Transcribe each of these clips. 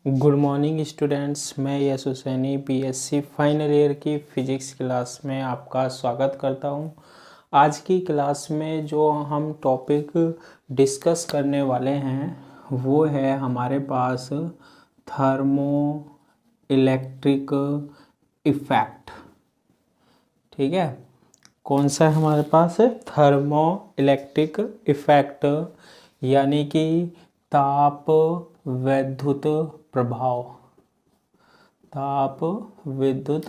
Good morning students, मैं यश Husaini BSc final year की physics class में आपका स्वागत करता हूं। आज की क्लास में जो हम टॉपिक डिस्कस करने वाले हैं वो है हमारे पास थर्मो इलेक्ट्रिक इफ़ेक्ट। ठीक है, कौन सा है हमारे पास? थर्मो इलेक्ट्रिक इफ़ेक्ट, यानी कि ताप विद्युत प्रभाव। ताप विद्युत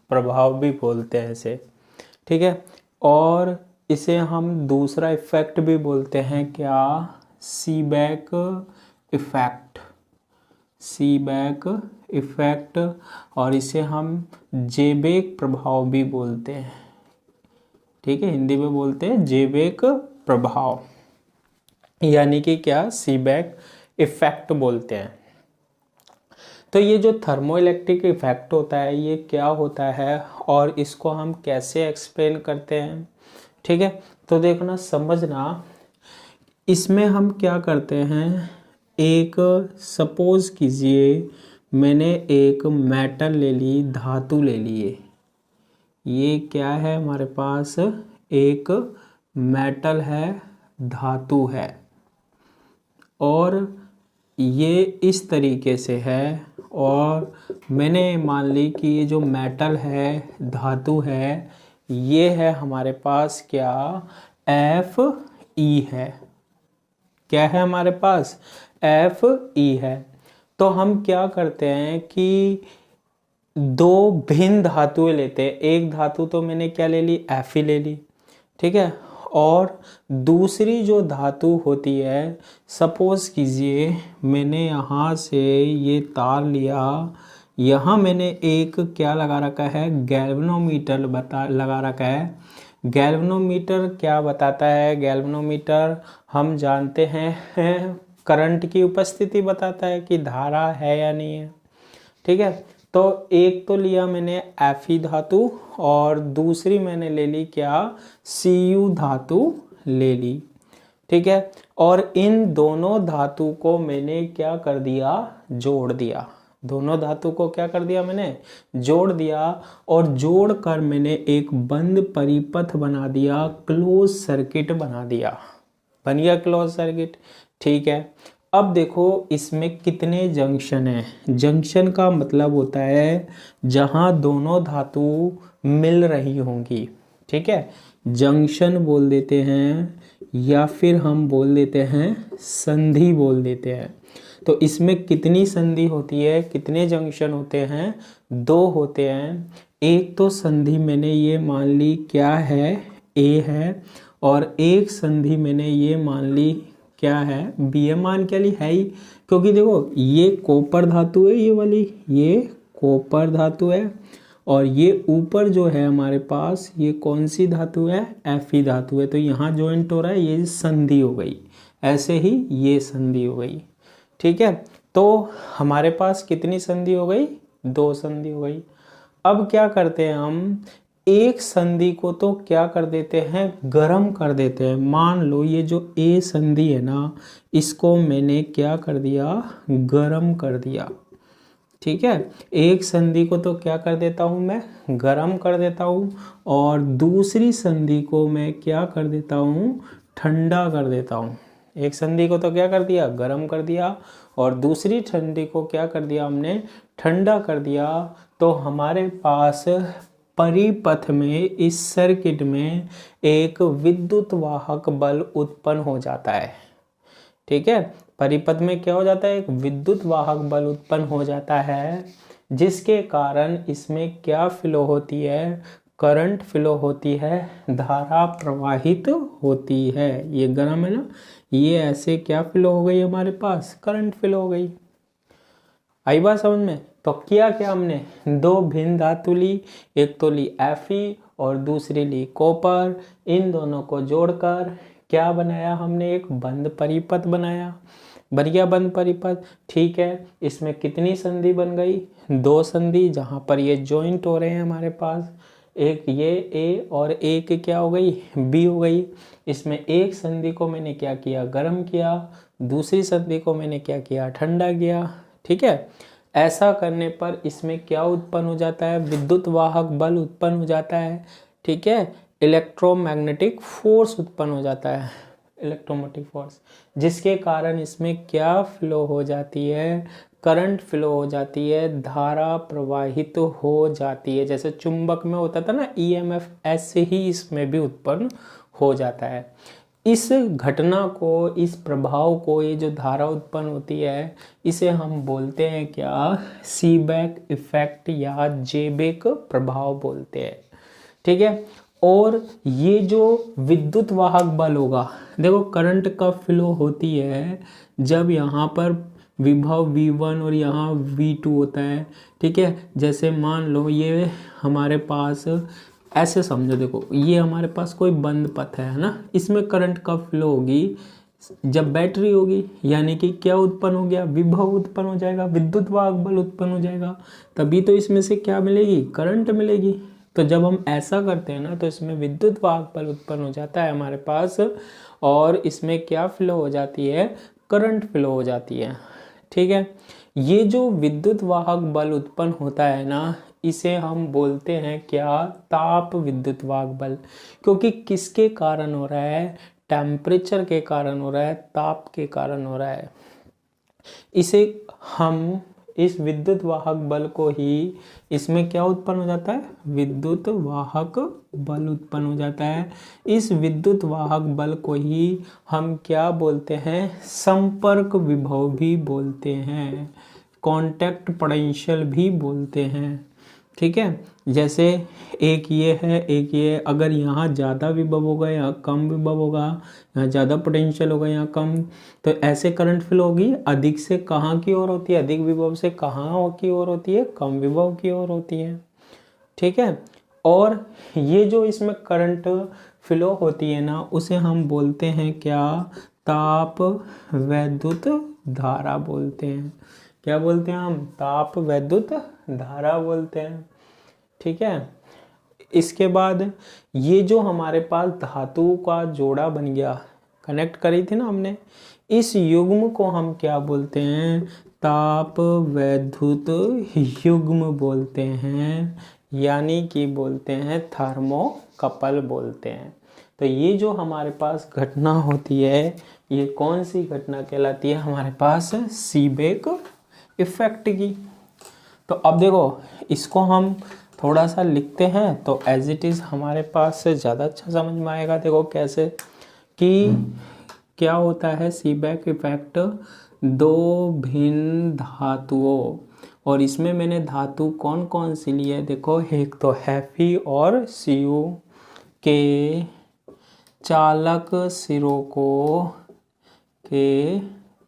प्रभाव भी बोलते हैं इसे। ठीक है, और इसे हम दूसरा इफेक्ट भी बोलते हैं, क्या? Seebeck effect. सीबेक इफेक्ट, और इसे हम जेबेक प्रभाव भी बोलते हैं। ठीक है, हिंदी में बोलते हैं जेबेक प्रभाव, यानी कि क्या? सीबेक इफेक्ट बोलते हैं। तो ये जो थर्मो इलेक्ट्रिक इफेक्ट होता है ये क्या होता है और इसको हम कैसे एक्सप्लेन करते हैं? ठीक है, तो देखना, समझना। इसमें हम क्या करते हैं, एक सपोज कीजिए मैंने एक मेटल ले ली, धातु ले लिए। ये क्या है हमारे पास? एक मेटल है, धातु है, और ये इस तरीके से है। और मैंने मान ली कि ये जो मेटल है, धातु है, ये है हमारे पास क्या? Fe है। क्या है हमारे पास? Fe है। तो हम क्या करते हैं कि दो भिन्न धातुएं लेते हैं। एक धातु तो मैंने क्या ले ली? Fe ले ली। ठीक है, और दूसरी जो धातु होती है, सपोज कीजिए मैंने यहाँ से ये तार लिया, यहाँ मैंने एक क्या लगा रखा है? गैल्वेनोमीटर लगा रखा है। गैल्वेनोमीटर क्या बताता है? गैल्वेनोमीटर हम जानते हैं करंट की उपस्थिति बताता है कि धारा है या नहीं है। ठीक है, तो एक तो लिया मैंने Fe धातु और दूसरी मैंने ले ली क्या? Cu धातु ले ली। ठीक है, और इन दोनों धातु को मैंने क्या कर दिया? जोड़ दिया। दोनों धातु को क्या कर दिया मैंने? जोड़ दिया, और जोड़कर मैंने एक बंद परिपथ बना दिया, क्लोज सर्किट बना दिया। बन गया क्लोज सर्किट। ठीक है, अब देखो इसमें कितने जंक्शन हैं। जंक्शन का मतलब होता है जहां दोनों धातु मिल रही होंगी। ठीक है, जंक्शन बोल देते हैं, या फिर हम बोल देते हैं संधि बोल देते हैं। तो इसमें कितनी संधि होती है, कितने जंक्शन होते हैं? दो होते हैं। एक तो संधि मैंने ये मान ली क्या है? ए है, और एक संधि मैंने ये मान ली क्या है? बी है। मान क्या ली? है ही, क्योंकि देखो ये कॉपर धातु है, ये वाली ये कॉपर धातु है, और ये ऊपर जो है हमारे पास ये कौन सी धातु है? Fe धातु है। तो यहाँ ज्वाइंट हो रहा है, ये संधि हो गई। ऐसे ही ये संधि हो गई। ठीक है, तो हमारे पास कितनी संधि हो गई? दो संधि हो गई। अब क्या करते हैं हम? एक संधि को तो क्या कर देते हैं? गर्म कर देते हैं। मान लो ये जो ए संधि है ना, इसको मैंने क्या कर दिया? गर्म कर दिया। ठीक है, एक संधि को तो क्या कर देता हूँ मैं? गर्म कर देता हूँ, और दूसरी संधि को मैं क्या कर देता हूँ? ठंडा कर देता हूँ। एक संधि को तो क्या कर दिया? गर्म कर दिया, और दूसरी संधि को क्या कर दिया हमने? ठंडा कर दिया। तो हमारे पास परिपथ में, इस सर्किट में एक विद्युत वाहक बल उत्पन्न हो जाता है। ठीक है, परिपथ में क्या हो जाता है? एक विद्युत वाहक बल उत्पन्न हो जाता है, जिसके कारण इसमें क्या फ्लो होती है? करंट फ्लो होती है, धारा प्रवाहित होती है। ये गर्म है ना, ये ऐसे क्या फ्लो हो गई हमारे पास? करंट फ्लो हो गई। आई बात समझ में? तो किया क्या हमने? दो भिन्न धातु ली, एक तो ली Fe और दूसरी ली कॉपर। इन दोनों को जोड़कर क्या बनाया हमने? एक बंद परिपथ बनाया। बन गया बंद परिपथ। ठीक है, इसमें कितनी संधि बन गई? दो संधि, जहां पर ये जॉइंट हो रहे हैं हमारे पास। एक ये A और एक क्या हो गई? B हो गई। इसमें एक संधि को मैंने क्या किया? गर्म किया, दूसरी संधि को मैंने क्या किया? ठंडा किया। ठीक है। ऐसा करने पर इसमें क्या उत्पन्न हो जाता है, विद्युत वाहक बल उत्पन्न हो जाता है, ठीक है। इलेक्ट्रोमैग्नेटिक फोर्स उत्पन्न हो जाता है, इलेक्ट्रोमैग्नेटिक फोर्स, जिसके कारण इसमें क्या फ्लो हो जाती है, करंट फ्लो हो जाती है, धारा प्रवाहित हो जाती है। जैसे चुंबक में होता था ना ईएमएफ, ऐसे ही इसमें भी उत्पन्न हो जाता है। इस घटना को, इस प्रभाव को, ये जो धारा उत्पन्न होती है, इसे हम बोलते हैं क्या, सीबेक इफेक्ट या जेबेक प्रभाव बोलते हैं, ठीक है। और ये जो विद्युत वाहक बल होगा, देखो करंट कब फ्लो होती है, जब यहाँ पर विभव V1 और यहाँ V2 होता है, ठीक है। जैसे मान लो ये हमारे पास, ऐसे समझो, देखो ये हमारे पास कोई बंद पथ है ना, इसमें करंट कब फ्लो होगी, जब बैटरी होगी, यानी कि क्या उत्पन्न हो गया, विभव उत्पन्न हो जाएगा, विद्युत वाहक बल उत्पन्न हो जाएगा, तभी तो इसमें से क्या मिलेगी, करंट मिलेगी। तो जब हम ऐसा करते हैं ना, तो इसमें विद्युत वाहक बल उत्पन्न हो जाता है हमारे पास, और इसमें क्या फ्लो हो जाती है, करंट फ्लो हो जाती है, ठीक है। ये जो विद्युत वाहक बल उत्पन्न होता है ना, इसे हम बोलते हैं क्या, ताप विद्युत वाहक बल। क्योंकि किसके कारण हो रहा है, टेम्परेचर के कारण हो रहा है, ताप के कारण हो रहा है। इसे हम, इस विद्युत वाहक बल को ही, इसमें क्या उत्पन्न हो जाता है, विद्युत वाहक बल उत्पन्न हो जाता है। इस विद्युत वाहक बल को ही हम क्या बोलते हैं, संपर्क विभव भी बोलते हैं, कांटेक्ट पोटेंशियल भी बोलते हैं, ठीक है। जैसे एक ये है, एक ये, अगर यहाँ ज़्यादा विभव होगा, यहाँ कम विभव होगा, यहाँ ज़्यादा पोटेंशियल होगा, यहाँ कम, तो ऐसे करंट फ्लो होगी। अधिक से कहाँ की ओर होती है, अधिक विभव से कहाँ की ओर होती है, कम विभव की ओर होती है, ठीक है। और ये जो इसमें करंट फ्लो होती है ना, उसे हम बोलते हैं क्या, ताप वैद्युत धारा बोलते हैं। क्या बोलते हैं हम, ताप वैद्युत धारा बोलते हैं, ठीक है। इसके बाद ये जो हमारे पास धातु का जोड़ा बन गया, कनेक्ट करी थी ना हमने, इस युग्म को हम क्या बोलते हैं, ताप वैद्युत युग्म बोलते हैं, यानी कि बोलते हैं थर्मोकपल बोलते हैं। तो ये जो हमारे पास घटना होती है, ये कौन सी घटना कहलाती है हमारे पास, सीबेक इफेक्ट की। तो अब देखो इसको हम थोड़ा सा लिखते हैं, तो एज इट इज़ हमारे पास से ज़्यादा अच्छा समझ में आएगा। देखो कैसे, कि क्या होता है सीबेक इफेक्ट, दो भिन्न धातुओं, और इसमें मैंने धातु कौन कौन सी ली है, देखो एक तो हैफी और सीयू के चालक सिरों को, के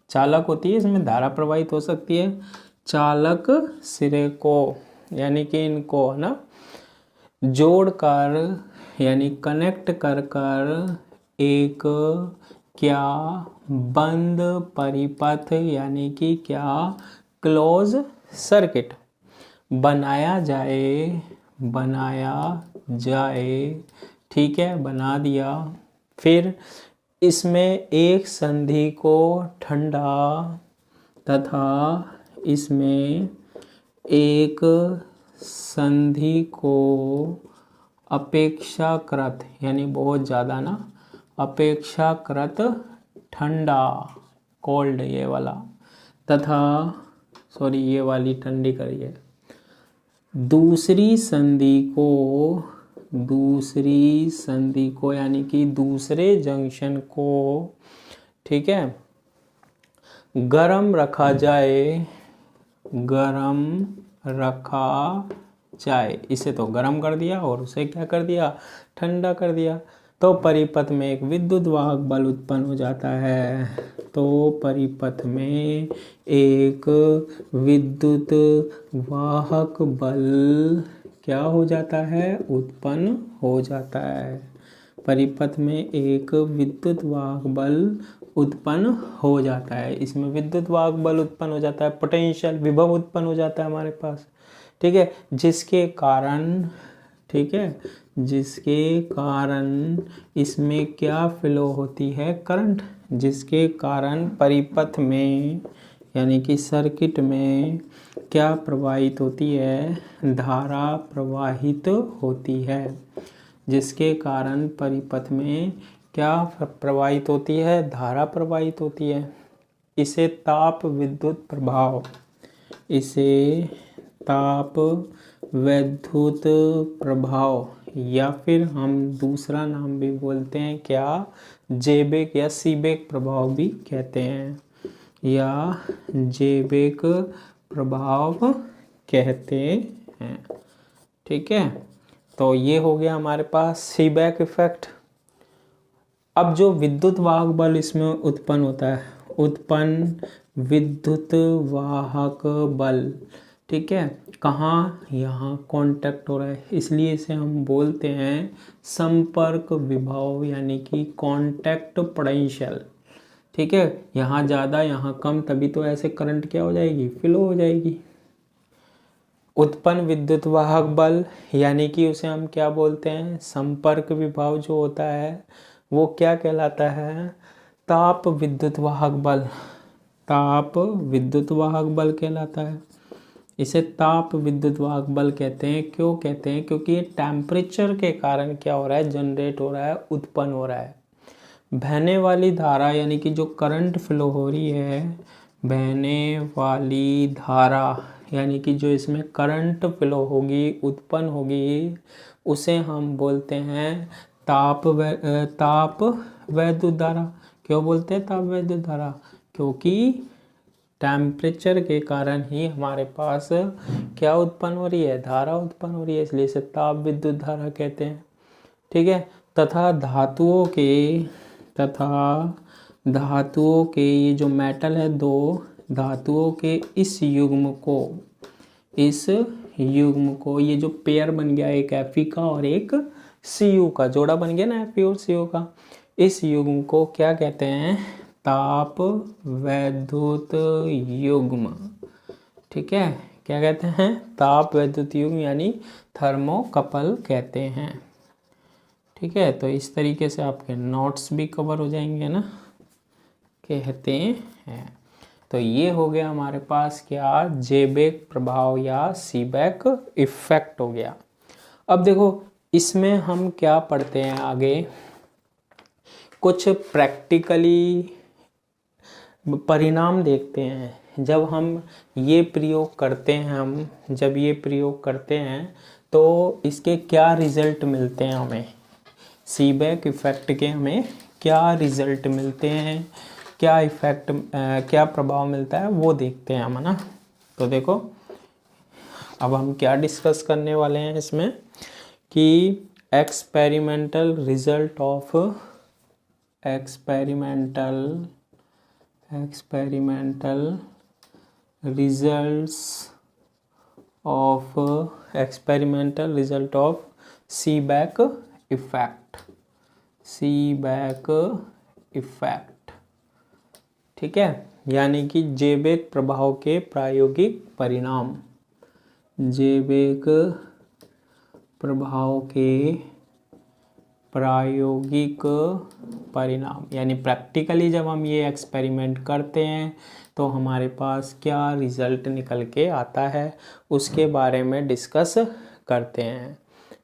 चालक होती है, इसमें धारा प्रवाहित हो सकती है, चालक सिरे को, यानी कि इनको है ना जोड़कर, यानी कनेक्ट कर कर एक क्या, बंद परिपथ, यानी कि क्या, क्लोज सर्किट बनाया जाए, ठीक है, बना दिया। फिर इसमें एक संधि को ठंडा तथा इसमें एक संधि को अपेक्षाकृत, यानी बहुत ज़्यादा ना, अपेक्षाकृत ठंडा, कोल्ड ये वाला, तथा सॉरी ये वाली ठंडी करिए, दूसरी संधि को यानी कि दूसरे जंक्शन को, ठीक है, गरम रखा जाए। इसे तो गरम कर दिया और उसे क्या कर दिया, ठंडा कर दिया। तो परिपथ में एक विद्युत वाहक बल उत्पन्न हो जाता है। तो परिपथ में एक विद्युत वाहक बल क्या हो जाता है, उत्पन्न हो जाता है। परिपथ में एक विद्युत वाहक बल उत्पन्न हो जाता है। इसमें विद्युत वाहक बल उत्पन्न हो जाता है, पोटेंशियल विभव उत्पन्न हो जाता है हमारे पास, ठीक है, जिसके कारण, ठीक है, जिसके कारण इसमें क्या फ्लो होती है, करंट, जिसके कारण परिपथ में यानी कि सर्किट में क्या प्रवाहित होती है, धारा प्रवाहित होती है, जिसके कारण परिपथ में क्या प्रवाहित होती है, धारा प्रवाहित होती है। इसे ताप विद्युत प्रभाव, इसे ताप विद्युत प्रभाव या फिर हम दूसरा नाम भी बोलते हैं क्या, जेबेक या सीबेक प्रभाव भी कहते हैं, या जेबेक प्रभाव कहते हैं। ठीक है, तो ये हो गया हमारे पास सीबेक इफेक्ट। अब जो विद्युत वाहक बल इसमें उत्पन्न होता है, उत्पन्न विद्युत वाहक बल, ठीक है, कहाँ, यहाँ कांटेक्ट हो रहा है, इसलिए इसे हम बोलते हैं संपर्क विभव यानी कि कांटेक्ट पोटेंशियल। ठीक है, यहाँ ज़्यादा यहाँ कम, तभी तो ऐसे करंट क्या हो जाएगी, फ्लो हो जाएगी। उत्पन्न विद्युत वाहक बल यानी कि उसे हम क्या बोलते हैं, संपर्क विभव जो होता है वो क्या कहलाता है, ताप विद्युत वाहक बल, ताप विद्युत वाहक बल कहलाता है। इसे ताप विद्युत वाहक बल कहते हैं। क्यों कहते हैं, क्योंकि ये टेम्परेचर के कारण क्या हो रहा है, जनरेट हो रहा है, उत्पन्न हो रहा है। बहने वाली धारा यानी कि जो करंट फ्लो हो रही है, बहने वाली धारा यानी कि जो इसमें करंट फ्लो होगी, उत्पन्न होगी, उसे हम बोलते हैं ताप वैद्युत धारा। क्यों बोलते हैं ताप वैद्युत धारा, क्योंकि टेम्परेचर के कारण ही हमारे पास क्या उत्पन्न हो रही है, धारा उत्पन्न हो रही है, इसलिए इसे ताप विद्युत धारा कहते हैं। ठीक है, तथा धातुओं के ये जो मेटल है, दो धातुओं के इस युग्म को ये जो पेयर बन गया, एक Fe का और एक Cu का जोड़ा बन गया ना, Fe और Cu का, इस युग्म को क्या कहते हैं, ताप वैद्युत युग्म। ठीक है, क्या कहते हैं, ताप वैद्युत युग्म यानी थर्मोकपल कहते हैं। ठीक है, तो इस तरीके से आपके नोट्स भी कवर हो जाएंगे ना, कहते हैं। तो ये हो गया हमारे पास क्या, जेबेक प्रभाव या सीबेक इफेक्ट हो गया। अब देखो इसमें हम क्या पढ़ते हैं आगे, कुछ प्रैक्टिकली परिणाम देखते हैं। जब हम ये प्रयोग करते हैं, तो इसके क्या रिजल्ट मिलते हैं हमें, सीबेक इफेक्ट के हमें क्या रिजल्ट मिलते हैं, क्या इफेक्ट, क्या प्रभाव मिलता है वो देखते हैं हम, है ना। तो देखो अब हम क्या डिस्कस करने वाले हैं इसमें कि experimental result of Seebeck effect. ठीक है, यानी कि जेबेक प्रभाव के प्रायोगिक परिणाम, जेबेक प्रभाव के प्रायोगिक परिणाम, यानी प्रैक्टिकली जब हम ये एक्सपेरिमेंट करते हैं तो हमारे पास क्या रिजल्ट निकल के आता है, उसके बारे में डिस्कस करते हैं।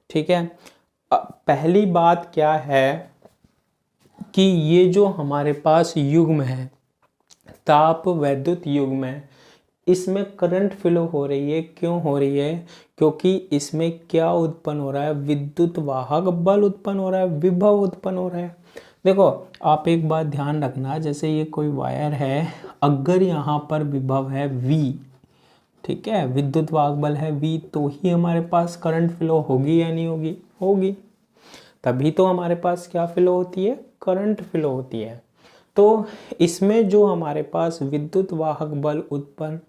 ठीक है, पहली बात क्या है कि ये जो हमारे पास युग्म है, ताप वैद्युत युग्म है, इसमें करंट फ्लो हो रही है। क्यों हो रही है, क्योंकि इसमें क्या उत्पन्न हो रहा है, विद्युत वाहक बल उत्पन्न हो रहा है, विभव उत्पन्न हो रहा है। देखो आप एक बात ध्यान रखना, जैसे ये कोई वायर है, अगर यहाँ पर विभव है V, ठीक है, विद्युत वाहक बल है V, तो ही हमारे पास करंट फ्लो होगी या नहीं होगी, होगी, तभी तो हमारे पास क्या फ्लो होती है, करंट फ्लो होती है। तो इसमें जो हमारे पास विद्युत वाहक बल उत्पन्न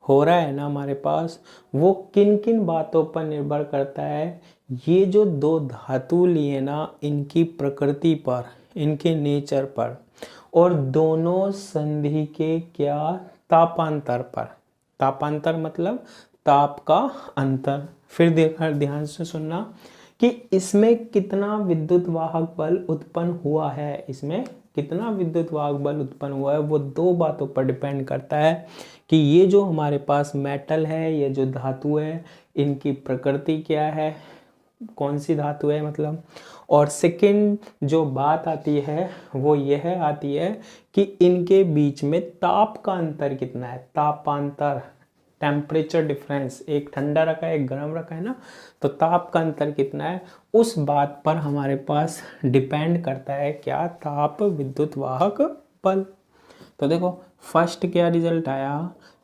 हो रहा है ना हमारे पास, वो किन किन बातों पर निर्भर करता है, ये जो दो धातु लिए ना, इनकी प्रकृति पर, इनके नेचर पर, और दोनों संधि के क्या, तापांतर पर। तापांतर मतलब ताप का अंतर। फिर ध्यान से सुनना कि इसमें कितना विद्युत वाहक बल उत्पन्न हुआ है, इसमें कितना विद्युत वाहक बल उत्पन्न हुआ है वो दो बातों पर डिपेंड करता है कि ये जो हमारे पास मेटल है, ये जो धातु है, इनकी प्रकृति क्या है, कौन सी धातु है मतलब। और सेकंड जो बात आती है वो यह आती है कि इनके बीच में ताप का अंतर कितना है, तापांतर, टेम्परेचर डिफरेंस, एक ठंडा रखा है एक गर्म रखा है ना, तो ताप का अंतर कितना है उस बात पर हमारे पास डिपेंड करता है क्या, ताप विद्युत वाहक बल। तो देखो फर्स्ट क्या रिजल्ट आया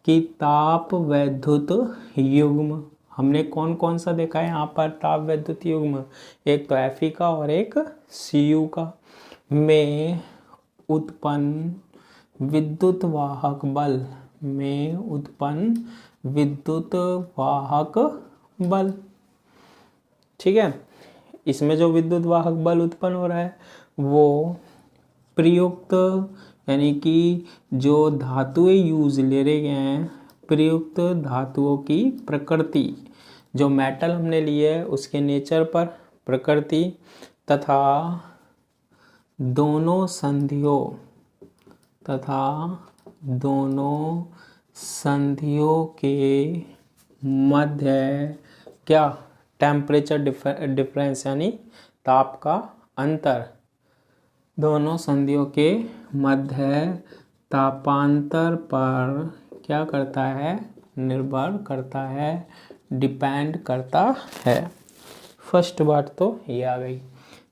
कि ताप वैद्युत युग्म, हमने कौन कौन सा देखा है यहाँ पर ताप वैद्युत युग्म, एक तो Fe का और एक Cu का, में उत्पन्न विद्युत वाहक बल, में उत्पन्न विद्युत वाहक बल। ठीक है, इसमें जो विद्युत वाहक बल उत्पन्न हो रहा है वो प्रयुक्त, यानी कि जो धातुएं यूज ले रहे हैं, प्रयुक्त धातुओं की प्रकृति, जो मेटल हमने लिए है उसके नेचर पर, प्रकृति, तथा दोनों संधियों, तथा दोनों संधियों के मध्य क्या, टेम्परेचर डिफरेंस यानी ताप का अंतर, दोनों संधियों के मध्य तापांतर पर क्या करता है, निर्भर करता है, डिपेंड करता है। फर्स्ट बात तो ये आ गई।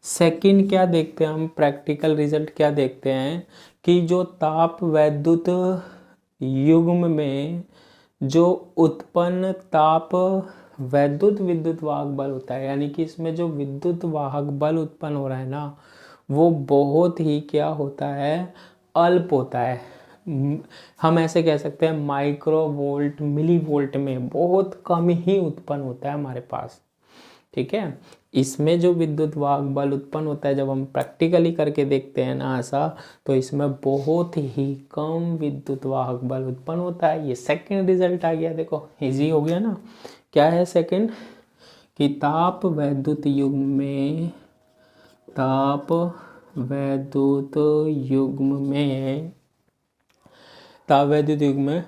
सेकंड क्या देखते हैं हम, प्रैक्टिकल रिजल्ट क्या देखते हैं कि जो ताप वैद्युत युग्म में जो उत्पन्न ताप वैद्युत विद्युत वाहक बल होता है, यानी कि इसमें जो विद्युत वाहक बल उत्पन्न हो रहा है ना वो बहुत ही क्या होता है, अल्प होता है। हम ऐसे कह सकते हैं माइक्रो वोल्ट मिली वोल्ट में बहुत कम ही उत्पन्न होता है हमारे पास। ठीक है, इसमें जो विद्युत वाहक बल उत्पन्न होता है जब हम प्रैक्टिकली करके देखते हैं ना ऐसा, तो इसमें बहुत ही कम विद्युत वाहक बल उत्पन्न होता है। ये सेकंड रिजल्ट आ गया, देखो इजी हो गया ना। क्या है सेकंड, कि ताप वैद्युत युग्म में, ताप वैद्युत युग्म में, ताप वैद्युत युग्म में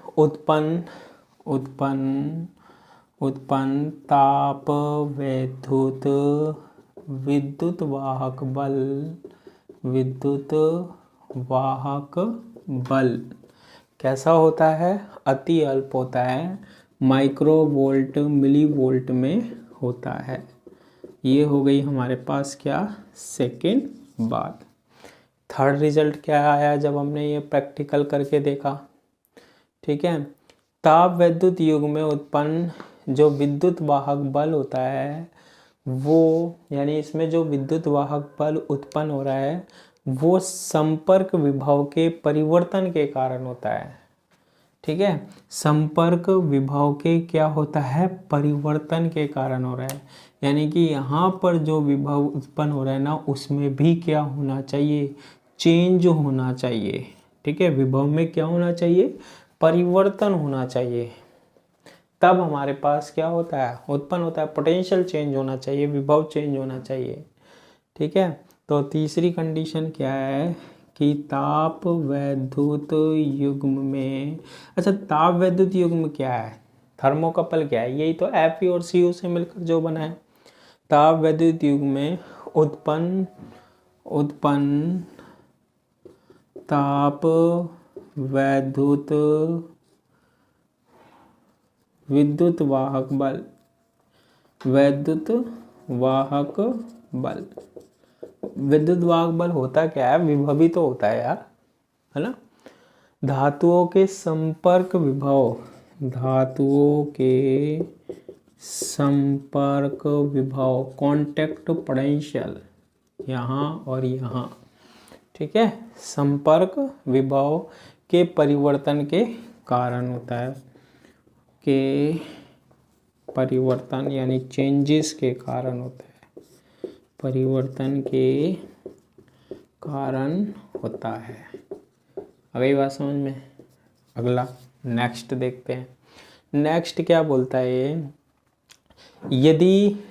उत्पन्न ताप वैद्युत विद्युत वाहक बल, विद्युत वाहक बल कैसा होता है, अति अल्प होता है, माइक्रो वोल्ट मिली वोल्ट में होता है। ये हो गई हमारे पास क्या, सेकंड बात। थर्ड रिजल्ट क्या आया जब हमने ये प्रैक्टिकल करके देखा। ठीक है, ताप वैद्युत युग्म में उत्पन्न जो विद्युत वाहक बल होता है वो, यानी इसमें जो विद्युत वाहक बल उत्पन्न हो रहा है वो संपर्क विभव के परिवर्तन के कारण होता है। ठीक है, संपर्क विभव के क्या होता है, परिवर्तन के कारण हो रहा है, यानी कि यहाँ पर जो विभव उत्पन्न हो रहा है ना उसमें भी क्या होना चाहिए, चेंज होना चाहिए। ठीक है, विभव में क्या होना चाहिए, परिवर्तन होना चाहिए, तब हमारे पास क्या होता है, उत्पन्न होता है, पोटेंशियल चेंज होना चाहिए, विभव चेंज होना चाहिए। ठीक है, तो तीसरी कंडीशन क्या है कि ताप वैद्युत युग्म में, अच्छा ताप वैद्युत युग्म क्या है, थर्मोकपल क्या है, यही तो Fe और Cu से मिलकर जो बना है। ताप वैद्युत युग्म में उत्पन्न ताप वैद्युत विद्युत वाहक बल, विद्युत वाहक बल, विद्युत वाहक बल होता क्या है, विभवी तो होता है यार, है ना। धातुओं के संपर्क विभव, धातुओं के संपर्क विभव, कांटेक्ट पोटेंशियल यहाँ और यहाँ। ठीक है, संपर्क विभव के परिवर्तन के कारण होता है, के परिवर्तन यानी चेंजेस के कारण होता है, परिवर्तन के कारण होता है। अगली बात समझ में। अगला नेक्स्ट देखते हैं। नेक्स्ट क्या बोलता है, यदि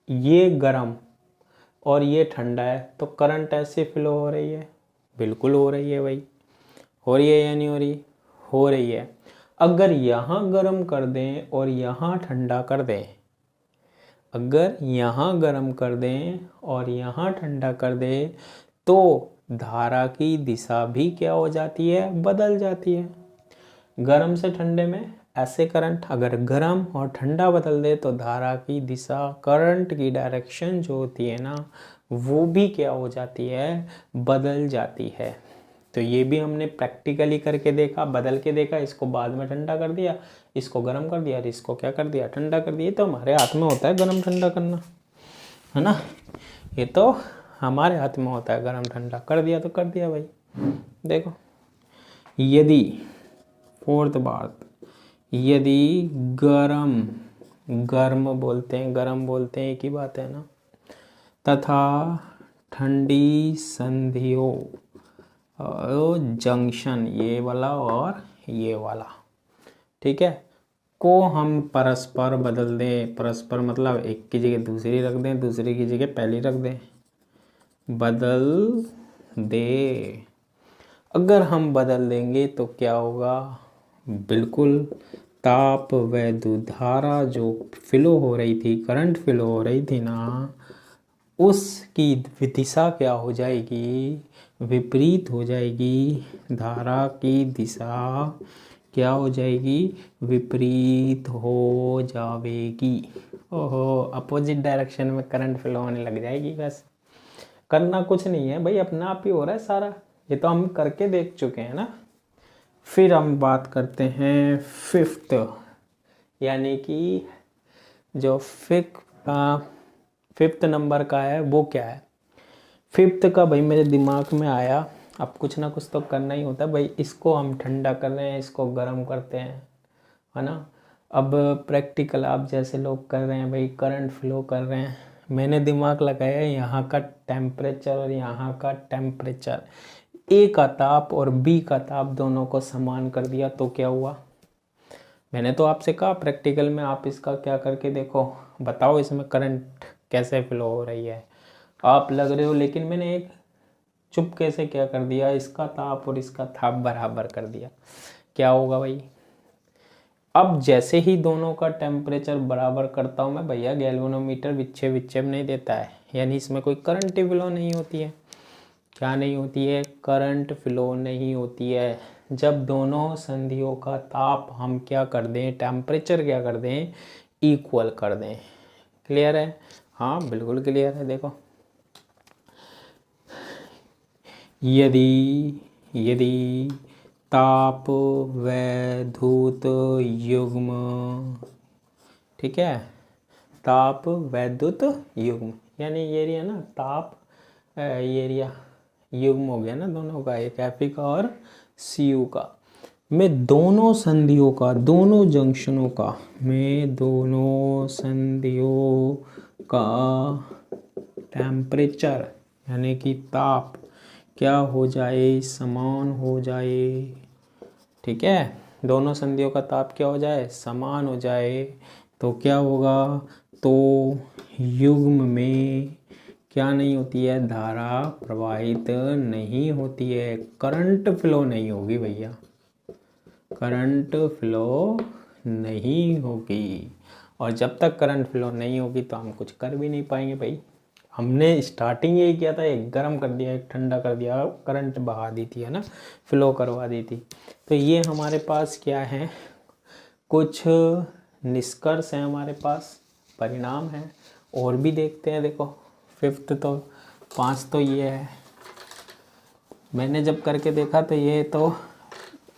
ये गर्म और ये ठंडा है तो करंट ऐसे फ्लो हो रही है, बिल्कुल हो रही है भाई। हो रही है या नहीं हो रही? हो रही है। अगर यहाँ गर्म कर दें और यहाँ ठंडा कर दें, अगर यहाँ गर्म कर दें और यहाँ ठंडा कर दें, तो धारा की दिशा भी क्या हो जाती है? बदल जाती है। गर्म से ठंडे में ऐसे करंट, अगर गर्म और ठंडा बदल दे तो धारा की दिशा, करंट की डायरेक्शन जो होती है ना, वो भी क्या हो जाती है? बदल जाती है। तो ये भी हमने प्रैक्टिकली करके देखा, बदल के देखा। इसको बाद में ठंडा कर दिया, इसको गर्म कर दिया, और इसको क्या कर दिया? ठंडा कर दिया। तो हमारे हाथ में होता है गर्म ठंडा करना, है ना। ये तो हमारे हाथ में होता है, गर्म ठंडा कर दिया तो कर दिया भाई। देखो, यदि फोर्थ बात, यदि गर्म, गर्म बोलते हैं, गर्म बोलते हैं, एक ही बात है ना, तथा ठंडी संधियों जंक्शन, ये वाला और ये वाला, ठीक है, को हम परस्पर बदल दें। परस्पर मतलब एक की जगह दूसरी रख दें, दूसरी की जगह पहली रख दें, बदल दे। अगर हम बदल देंगे तो क्या होगा? बिल्कुल ताप व धारा जो फ्लो हो रही थी, करंट फ्लो हो रही थी ना, उसकी दिशा क्या हो जाएगी? विपरीत हो जाएगी। धारा की दिशा क्या हो जाएगी? विपरीत हो जाएगी। ओहो, अपोजिट डायरेक्शन में करंट फ्लो होने लग जाएगी। बस करना कुछ नहीं है भाई, अपना आप ही हो रहा है सारा। ये तो हम करके देख चुके हैं ना। फिर हम बात करते हैं फिफ्थ, यानी कि जो फिफ्थ नंबर का है वो क्या है? फिफ्थ का भाई मेरे दिमाग में आया, अब कुछ ना कुछ तो करना ही होता है भाई। इसको हम ठंडा कर रहे हैं, इसको गर्म करते हैं, है ना। अब प्रैक्टिकल आप जैसे लोग कर रहे हैं भाई, करंट फ्लो कर रहे हैं, मैंने दिमाग लगाया यहाँ का टेम्परेचर और यहाँ का टेम्परेचर, ए का ताप और बी का ताप दोनों को समान कर दिया तो क्या हुआ? मैंने तो आपसे कहा प्रैक्टिकल में आप इसका क्या करके देखो, बताओ इसमें करंट कैसे फ्लो हो रही है। आप लग रहे हो, लेकिन मैंने एक चुपके से क्या कर दिया, इसका ताप और इसका ताप बराबर कर दिया। क्या होगा भाई? अब जैसे ही दोनों का टेम्परेचर बराबर करता हूँ मैं भैया, गैल्वेनोमीटर विक्षेप नहीं देता है, यानी इसमें कोई करंट फ्लो नहीं होती है। क्या नहीं होती है? करंट फ्लो नहीं होती है। जब दोनों संधियों का ताप हम क्या कर दें, टेम्परेचर क्या कर दें, इक्वल कर दें। क्लियर है? हाँ बिल्कुल क्लियर है। देखो, यदि ताप वैद्युत युग्म, ठीक है, ताप वैद्युत युग्म, यानी ये एरिया ना ताप, ये एरिया युग्म हो गया ना दोनों का, एक एफ का और सी यू का, मैं दोनों संधियों का, दोनों जंक्शनों का, मैं दोनों संधियों का टेम्परेचर यानी कि ताप क्या हो जाए? समान हो जाए। ठीक है, दोनों संधियों का ताप क्या हो जाए? समान हो जाए। तो क्या होगा? तो युग्म में क्या नहीं होती है? धारा प्रवाहित नहीं होती है, करंट फ्लो नहीं होगी भैया, करंट फ्लो नहीं होगी। और जब तक करंट फ्लो नहीं होगी तो हम कुछ कर भी नहीं पाएंगे भाई। हमने स्टार्टिंग यही किया था, एक गर्म कर दिया, एक ठंडा कर दिया, करंट बहा दी थी, है ना, फ्लो करवा दी थी। तो ये हमारे पास क्या है? कुछ निष्कर्ष हैं हमारे पास, परिणाम हैं, और भी देखते हैं। देखो, फिफ्थ तो 5 तो ये है, मैंने जब करके देखा तो ये तो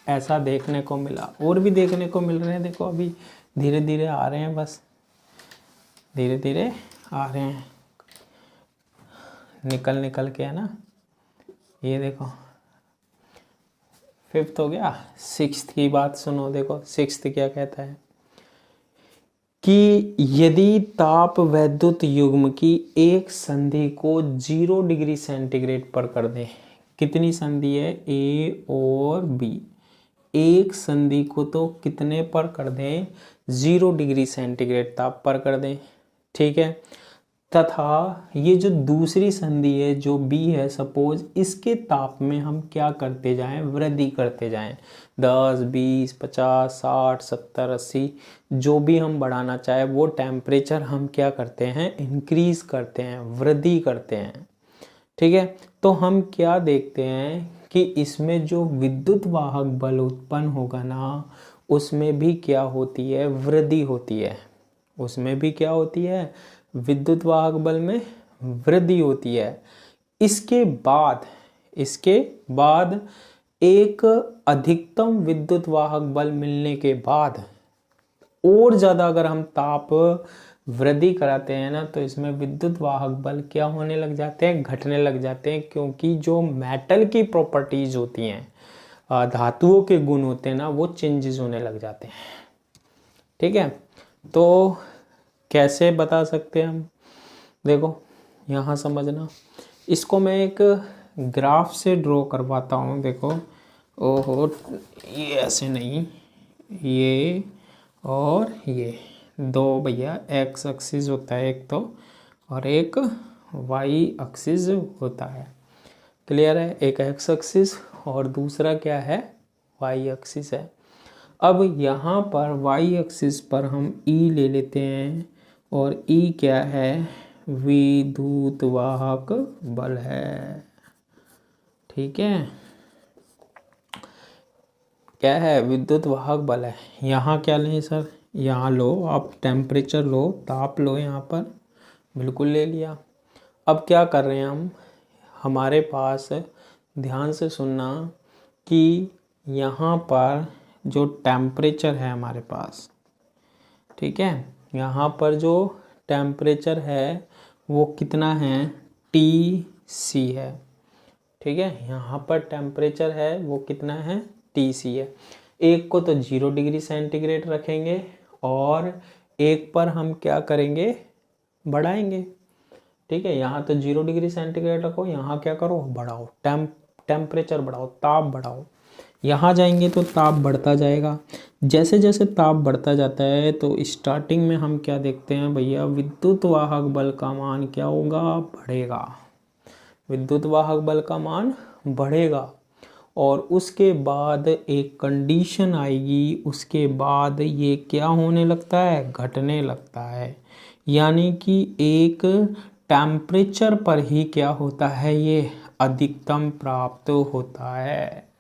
ऐसा देखने को मिला, और भी देखने को मिल रहे हैं। देखो अभी धीरे धीरे आ रहे हैं, बस धीरे धीरे आ रहे हैं, निकल के, है ना। ये देखो फिफ्थ हो गया। सिक्स्थ की बात सुनो। देखो सिक्स्थ क्या कहता है कि यदि ताप वैद्युत युग्म की एक संधि को 0 डिग्री सेंटीग्रेड पर कर दें, कितनी संधि है? ए और बी, एक संधि को तो कितने पर कर दें? 0 डिग्री सेंटीग्रेड ताप पर कर दें। ठीक है, तथा ये जो दूसरी संधि है जो B है, सपोज इसके ताप में हम क्या करते जाएं, वृद्धि करते जाएं। 10, 20, 50, 60, 70, 80 जो भी हम बढ़ाना चाहे वो टेम्परेचर हम क्या करते हैं, इंक्रीज करते हैं, वृद्धि करते हैं। ठीक है, तो हम क्या देखते हैं कि इसमें जो विद्युत वाहक बल उत्पन्न होगा ना, उसमें भी क्या होती है, वृद्धि होती है। उसमें भी क्या होती है, विद्युत वाहक बल में वृद्धि होती है। इसके बाद एक अधिकतम विद्युत वाहक बल मिलने के बाद और ज़्यादा अगर हम ताप वृद्धि कराते हैं ना, तो इसमें विद्युत वाहक बल क्या होने लग जाते हैं, घटने लग जाते हैं, क्योंकि जो मेटल की प्रॉपर्टीज होती हैं, धातुओं के गुण होते हैं ना, वो चेंजेस होने लग जाते हैं। ठीक है, तो कैसे बता सकते हैं हम, देखो यहाँ समझना, इसको मैं एक ग्राफ से ड्रॉ करवाता हूँ। देखो, ओहो, ये ऐसे नहीं, ये और ये दो भैया एक्स एक्सिस होता है एक तो, और एक वाई एक्सिस होता है। क्लियर है, एक एक्स एक्सिस और दूसरा क्या है, वाई एक्सिस है। अब यहाँ पर वाई एक्सिस पर हम E ले लेते हैं, और E क्या है, विद्युत वाहक बल है। ठीक है, क्या है, विद्युत वाहक बल है। यहाँ क्या लें सर, यहाँ लो आप टेम्परेचर लो, ताप लो, यहाँ पर बिल्कुल ले लिया। अब क्या कर रहे हैं हम, हमारे पास ध्यान से सुनना कि यहाँ पर जो टेम्परेचर है हमारे पास, ठीक है, यहाँ पर जो टेम्परेचर है वो कितना है, TC है। ठीक है, यहाँ पर टेम्परेचर है वो कितना है, TC है। एक को तो 0 डिग्री सेंटीग्रेड रखेंगे और एक पर हम क्या करेंगे, बढ़ाएंगे। ठीक है, यहाँ तो 0 डिग्री सेंटीग्रेड रखो, यहाँ क्या करो, बढ़ाओ, टेम्परेचर बढ़ाओ, ताप बढ़ाओ। यहाँ जाएंगे तो ताप बढ़ता जाएगा। जैसे जैसे ताप बढ़ता जाता है तो स्टार्टिंग में हम क्या देखते हैं भैया, विद्युत वाहक बल का मान क्या होगा, बढ़ेगा। विद्युत वाहक बल का मान बढ़ेगा, और उसके बाद एक कंडीशन आएगी, उसके बाद ये क्या होने लगता है, घटने लगता है। यानी कि एक टेम्परेचर पर ही क्या होता है, ये अधिकतम प्राप्त होता है।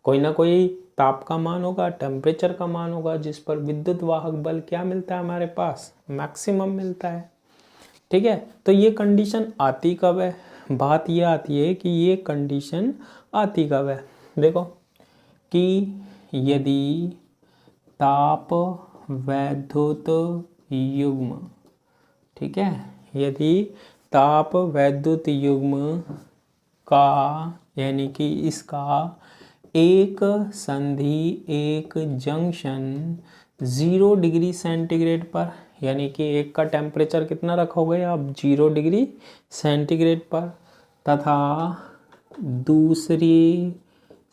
कोई ना कोई ताप का मान होगा, टेम्परेचर का मान होगा, जिस पर विद्युत वाहक बल क्या मिलता है, हमारे पास मैक्सिमम मिलता है। ठीक है, तो ये कंडीशन आती कब है, बात ये आती है कि ये कंडीशन आती कब है। देखो कि यदि ताप वैद्युत युग्म, ठीक है, यदि ताप वैद्युत युग्म का, यानी कि इसका एक संधि, एक जंक्शन 0 डिग्री सेंटीग्रेड पर, यानी कि एक का टेम्परेचर कितना रखोगे आप, 0 डिग्री सेंटीग्रेड पर, तथा दूसरी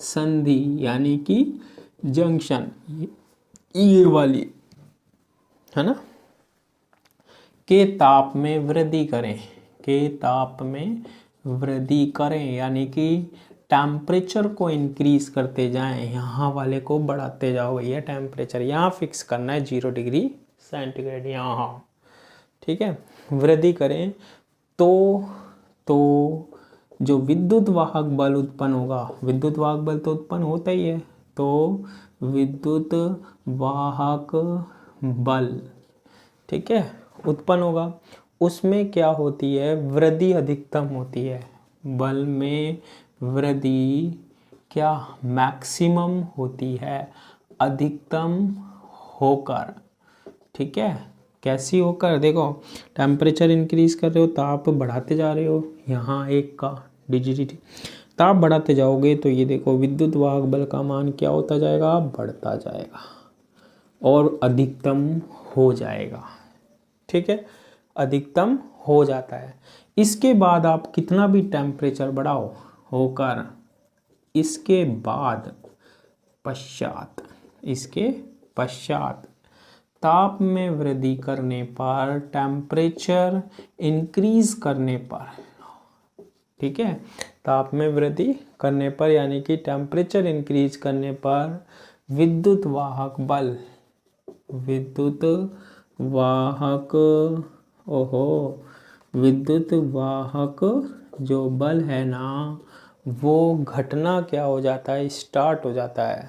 संधि यानी कि जंक्शन ये वाली है ना, के ताप में वृद्धि करें, के ताप में वृद्धि करें, यानी कि टेम्परेचर को इंक्रीज करते जाएं, यहाँ वाले को बढ़ाते जाओ भैया। टेम्परेचर यहाँ फिक्स करना है 0 डिग्री सेंटीग्रेड यहाँ। ठीक है, वृद्धि करें तो जो विद्युत वाहक बल उत्पन्न होगा, विद्युत वाहक बल तो उत्पन्न होता ही है, तो विद्युत वाहक बल, ठीक है, उत्पन्न होगा। उसमें क्या होती है, वृद्धि अधिकतम होती है, बल में वृद्धि क्या मैक्सिमम होती है, अधिकतम होकर। ठीक है, कैसी होकर, देखो टेम्परेचर इंक्रीज कर रहे हो, ताप बढ़ाते जा रहे हो, यहाँ एक का डिजिट ताप बढ़ाते जाओगे तो ये देखो विद्युत वाहक बल का मान क्या होता जाएगा, बढ़ता जाएगा और अधिकतम हो जाएगा। ठीक है, अधिकतम हो जाता है। इसके बाद आप कितना भी टेम्परेचर बढ़ाओ होकर, इसके बाद इसके पश्चात ताप में वृद्धि करने पर, टेम्परेचर इंक्रीज करने पर, ठीक है, ताप में वृद्धि करने पर यानी कि टेम्परेचर इंक्रीज करने पर विद्युत वाहक बल, विद्युत वाहक, ओहो, विद्युत वाहक जो बल है ना वो घटना क्या हो जाता है, स्टार्ट हो जाता है,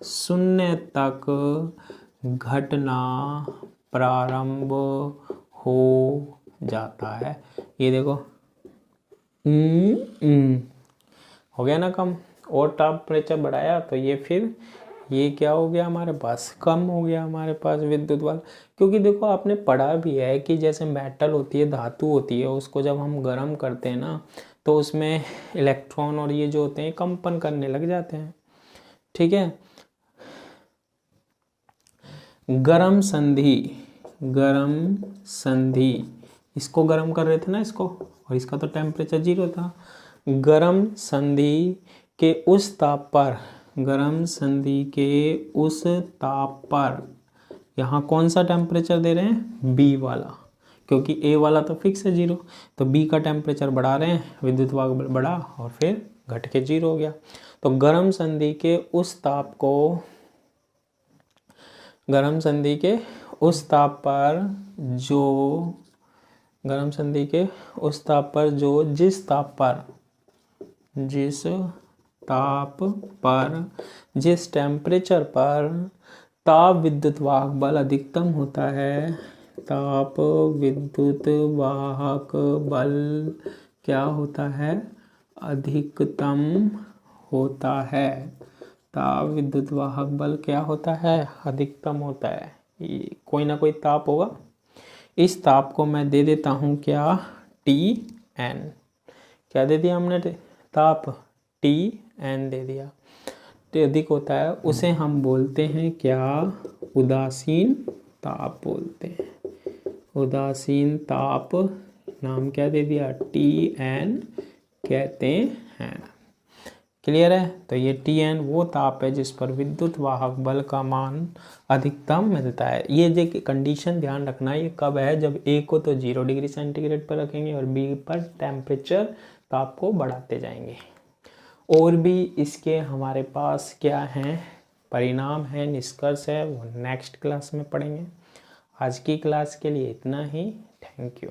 शून्य तक घटना प्रारंभ हो जाता है। ये देखो हो गया ना कम, और टेम्परेचर बढ़ाया तो ये फिर ये क्या हो गया हमारे पास, कम हो गया हमारे पास विद्युत बल। क्योंकि देखो आपने पढ़ा भी है कि जैसे मेटल होती है, धातु होती है, उसको जब हम गर्म करते हैं ना तो उसमें इलेक्ट्रॉन और ये जो होते हैं कंपन करने लग जाते हैं, ठीक है। गरम संधि, गरम संधि, इसको गरम कर रहे थे ना इसको, और इसका तो टेम्परेचर 0 था। गरम संधि के उस ताप पर, गरम संधि के उस ताप पर, यहाँ कौन सा टेम्परेचर दे रहे हैं, बी वाला, क्योंकि ए वाला तो फिक्स है 0, तो बी का टेम्परेचर बढ़ा रहे हैं, विद्युत वाहक बल बढ़ा और फिर घट के 0 हो गया। तो गरम संधि के उस ताप को, गरम संधि के उस ताप पर जो, गरम संधि के उस ताप पर जो, जिस ताप पर, जिस ताप पर, जिस टेम्परेचर पर ताप विद्युत वाहक बल अधिकतम होता है, ताप विद्युत वाहक बल क्या होता है, अधिकतम होता है, ताप विद्युत वाहक बल क्या होता है, अधिकतम होता है। कोई ना कोई ताप होगा, इस ताप को मैं दे देता हूँ क्या, Tn, क्या दे दिया हमने, ताप Tn दे दिया, तो अधिक होता है, उसे हम बोलते हैं क्या, उदासीन ताप बोलते हैं, उदासीन ताप, नाम क्या दे दिया, Tn कहते हैं। क्लियर है। तो ये Tn वो ताप है जिस पर विद्युत वाहक बल का मान अधिकतम मिलता है। ये जो कंडीशन ध्यान रखना, ये कब है, जब A को तो 0 डिग्री सेंटीग्रेड पर रखेंगे और B पर टेम्परेचर ताप को बढ़ाते जाएंगे। और भी इसके हमारे पास क्या हैं, परिणाम है, निष्कर्ष है, वो नेक्स्ट क्लास में पढ़ेंगे। आज की क्लास के लिए इतना ही। Thank you.